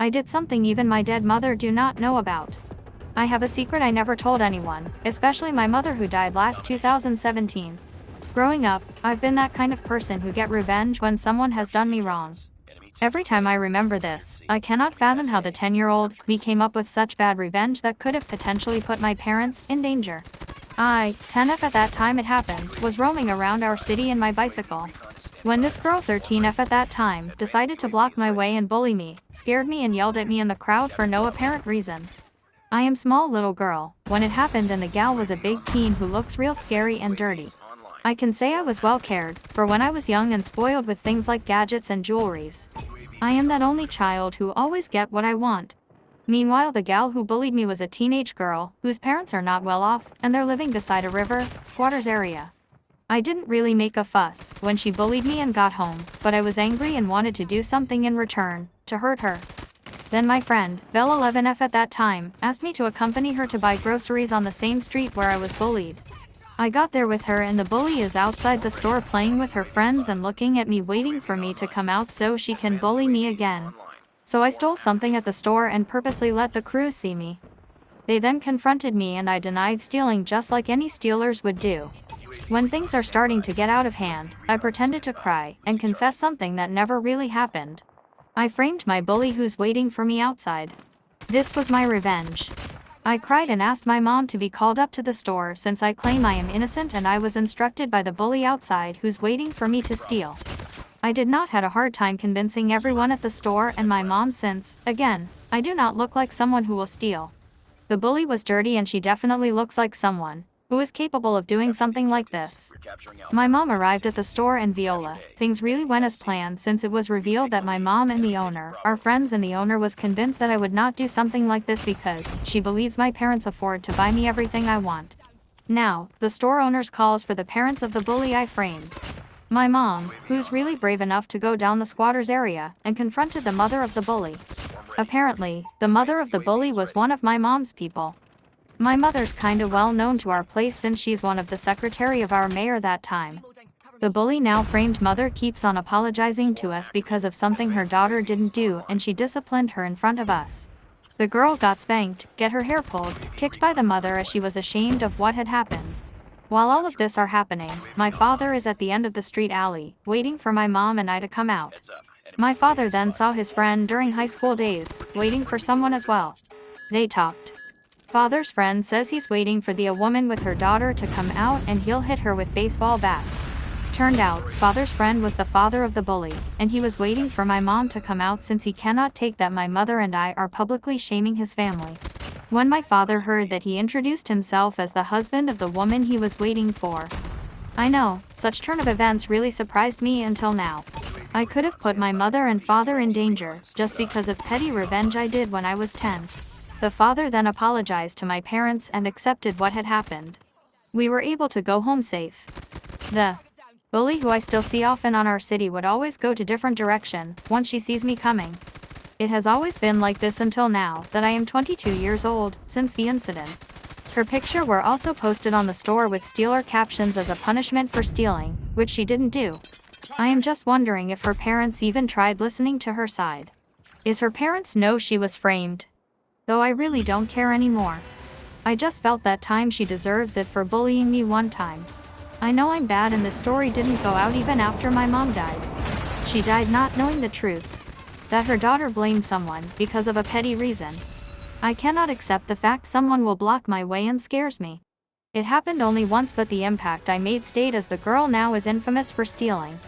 I did something even my dead mother do not know about. I have a secret I never told anyone, especially my mother who died last 2017. Growing up, I've been that kind of person who get revenge when someone has done me wrong. Every time I remember this, I cannot fathom how the 10-year-old me came up with such bad revenge that could have potentially put my parents in danger. I, 10F at that time it happened, was roaming around our city in my bicycle. When this girl 13F at that time decided to block my way and bully me, scared me and yelled at me in the crowd for no apparent reason. I am small little girl when it happened and the gal was a big teen who looks real scary and dirty. I can say I was well cared for when I was young and spoiled with things like gadgets and jewelries. I am that only child who always get what I want. Meanwhile, the gal who bullied me was a teenage girl whose parents are not well off and they're living beside a river, squatters area. I didn't really make a fuss when she bullied me and got home, but I was angry and wanted to do something in return to hurt her. Then my friend, Belle 11F at that time, asked me to accompany her to buy groceries on the same street where I was bullied. I got there with her and the bully is outside the store playing with her friends and looking at me waiting for me to come out so she can bully me again. So I stole something at the store and purposely let the crew see me. They then confronted me and I denied stealing just like any stealers would do. When things are starting to get out of hand, I pretended to cry and confess something that never really happened. I framed my bully who's waiting for me outside. This was my revenge. I cried and asked my mom to be called up to the store since I claim I am innocent and I was instructed by the bully outside who's waiting for me to steal. I did not had a hard time convincing everyone at the store and my mom since, again, I do not look like someone who will steal. The bully was dirty and she definitely looks like someone who is capable of doing something like this. My mom arrived at the store and Viola, things really went as planned since it was revealed that my mom and the owner are friends and the owner was convinced that I would not do something like this because she believes my parents afford to buy me everything I want. Now, the store owner's calls for the parents of the bully I framed. My mom, who's really brave enough to go down the squatters area and confronted the mother of the bully. Apparently, the mother of the bully was one of my mom's people. My mother's kinda well known to our place since she's one of the secretary of our mayor that time. The bully now framed mother keeps on apologizing to us because of something her daughter didn't do and she disciplined her in front of us. The girl got spanked, get her hair pulled, kicked by the mother as she was ashamed of what had happened. While all of this are happening, my father is at the end of the street alley, waiting for my mom and I to come out. My father then saw his friend during high school days, waiting for someone as well. They talked. Father's friend says he's waiting for a woman with her daughter to come out and he'll hit her with baseball bat. Turned out, father's friend was the father of the bully, and he was waiting for my mom to come out since he cannot take that my mother and I are publicly shaming his family. When my father heard that, he introduced himself as the husband of the woman he was waiting for. I know, such turn of events really surprised me until now. I could have put my mother and father in danger just because of petty revenge I did when I was 10. The father then apologized to my parents and accepted what had happened. We were able to go home safe. The bully, who I still see often on our city, would always go to different direction once she sees me coming. It has always been like this until now that I am 22 years old since the incident. Her picture were also posted on the store with stealer captions as a punishment for stealing, which she didn't do. I am just wondering if her parents even tried listening to her side. Is her parents know she was framed? Though I really don't care anymore. I just felt that time she deserves it for bullying me one time. I know I'm bad and this story didn't go out even after my mom died. She died not knowing the truth. That her daughter blamed someone because of a petty reason. I cannot accept the fact someone will block my way and scares me. It happened only once, but the impact I made stayed as the girl now is infamous for stealing.